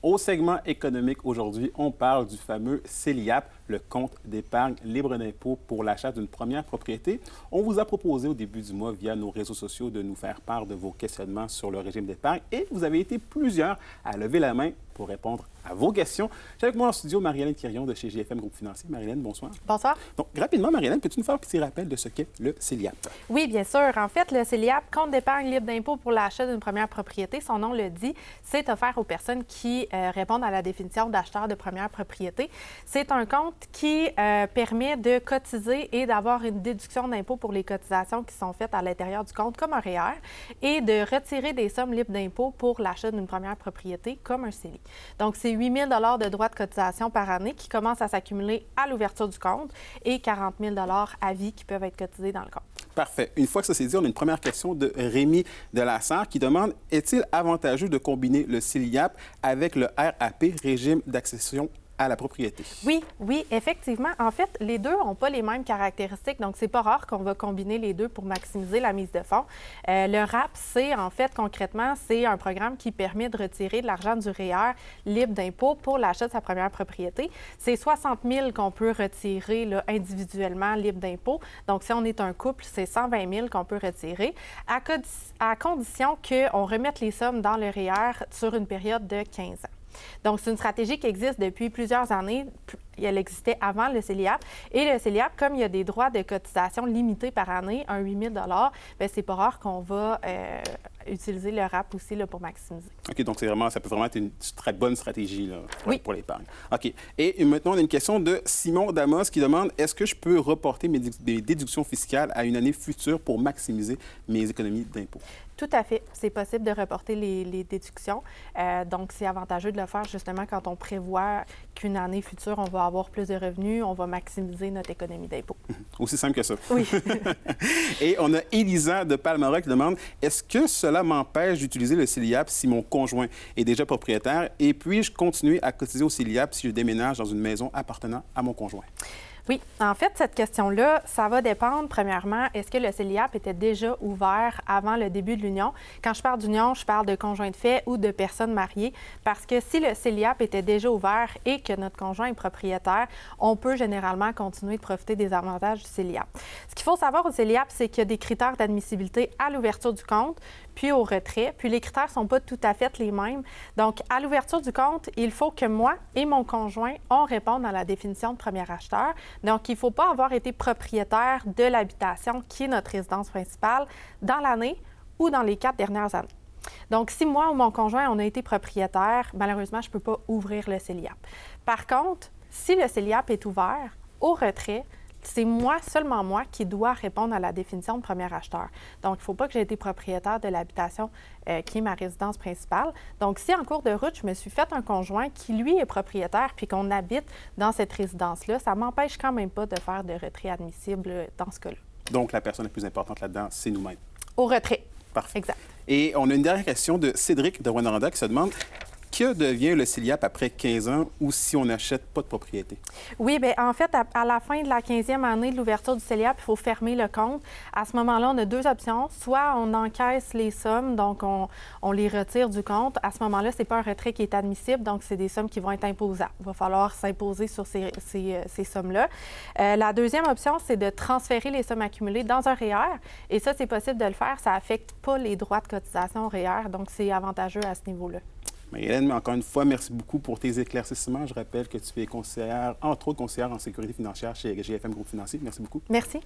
Au segment économique aujourd'hui, on parle du fameux CELIAP, le compte d'épargne libre d'impôt pour l'achat d'une première propriété. On vous a proposé au début du mois via nos réseaux sociaux de nous faire part de vos questionnements sur le régime d'épargne et vous avez été plusieurs à lever la main pour répondre à vos questions. J'ai avec moi en studio Marie-Hélène Quirion de chez GFM Groupe Financier. Marie-Hélène, bonsoir. Bonsoir. Donc, rapidement, Marie-Hélène, peux-tu nous faire un petit rappel de ce qu'est le CELIAP? Oui, bien sûr. En fait, le CELIAP, compte d'épargne libre d'impôt pour l'achat d'une première propriété, son nom le dit, c'est offert aux personnes qui répondent à la définition d'acheteur de première propriété. C'est un compte qui permet de cotiser et d'avoir une déduction d'impôt pour les cotisations qui sont faites à l'intérieur du compte, comme un REER, et de retirer des sommes libres d'impôt pour l'achat d'une première propriété, comme un CELI. Donc, c'est 8 000 de droits de cotisation par année qui commencent à s'accumuler à l'ouverture du compte et 40 000 à vie qui peuvent être cotisés dans le compte. Parfait. Une fois que ça s'est dit, on a une première question de Rémi Delassard qui demande « Est-il avantageux de combiner le CELIAP avec le RAP, régime d'accession à la propriété? » Oui, effectivement. En fait, les deux n'ont pas les mêmes caractéristiques, donc c'est pas rare qu'on va combiner les deux pour maximiser la mise de fonds. Le RAP, c'est en fait, concrètement, c'est un programme qui permet de retirer de l'argent du REER libre d'impôt pour l'achat de sa première propriété. C'est 60 000 qu'on peut retirer là, individuellement libre d'impôt. Donc, si on est un couple, c'est 120 000 qu'on peut retirer, à condition qu'on remette les sommes dans le REER sur une période de 15 ans. Donc, c'est une stratégie qui existe depuis plusieurs années. Elle existait avant le CELIAP. Et le CELIAP, comme il y a des droits de cotisation limités par année, un 8 000 bien, c'est pas rare qu'on va utiliser le RAP aussi là, pour maximiser. OK, donc ça peut vraiment être une très bonne stratégie là, pour l'épargne. OK. Et maintenant, on a une question de Simon Damos qui demande « Est-ce que je peux reporter mes déductions fiscales à une année future pour maximiser mes économies d'impôt? » Tout à fait. C'est possible de reporter les déductions. Donc, c'est avantageux de le faire justement quand on prévoit qu'une année future, on va avoir plus de revenus, on va maximiser notre économie d'impôt. Aussi simple que ça. Oui. Et on a Elisa de Palmera qui demande « Est-ce que cela m'empêche d'utiliser le CELIAP si mon conjoint est déjà propriétaire et puis-je continuer à cotiser au CELIAP si je déménage dans une maison appartenant à mon conjoint? » Oui, en fait, cette question-là, ça va dépendre, premièrement, est-ce que le CELIAP était déjà ouvert avant le début de l'union? Quand je parle d'union, je parle de conjoint de fait ou de personnes mariées, parce que si le CELIAP était déjà ouvert et que notre conjoint est propriétaire, on peut généralement continuer de profiter des avantages du CELIAP. Ce qu'il faut savoir au CELIAP, c'est qu'il y a des critères d'admissibilité à l'ouverture du compte, puis au retrait, puis les critères ne sont pas tout à fait les mêmes. Donc, à l'ouverture du compte, il faut que moi et mon conjoint, on réponde à la définition de premier acheteur. Donc, il ne faut pas avoir été propriétaire de l'habitation qui est notre résidence principale dans l'année ou dans les 4 dernières années. Donc, si moi ou mon conjoint, on a été propriétaire, malheureusement, je ne peux pas ouvrir le CELIAP. Par contre, si le CELIAP est ouvert au retrait, c'est moi, seulement moi, qui dois répondre à la définition de premier acheteur. Donc, il ne faut pas que j'ai été propriétaire de l'habitation qui est ma résidence principale. Donc, si en cours de route, je me suis fait un conjoint qui, lui, est propriétaire puis qu'on habite dans cette résidence-là, ça ne m'empêche quand même pas de faire de retrait admissible dans ce cas-là. Donc, la personne la plus importante là-dedans, c'est nous-mêmes. Au retrait. Parfait. Exact. Et on a une dernière question de Cédric de Rwanda qui se demande que devient le CELIAP après 15 ans ou si on n'achète pas de propriété? Oui, bien, en fait, à la fin de la 15e année de l'ouverture du CELIAP, il faut fermer le compte. À ce moment-là, on a 2 options. Soit on encaisse les sommes, donc on les retire du compte. À ce moment-là, ce n'est pas un retrait qui est admissible, donc c'est des sommes qui vont être imposables. Il va falloir s'imposer sur ces sommes-là. La deuxième option, c'est de transférer les sommes accumulées dans un REER. Et ça, c'est possible de le faire. Ça n'affecte pas les droits de cotisation au REER, donc c'est avantageux à ce niveau-là. Marie-Hélène, encore une fois, merci beaucoup pour tes éclaircissements. Je rappelle que tu es conseillère, entre autres conseillère en sécurité financière chez GFM Groupe Financier. Merci beaucoup. Merci.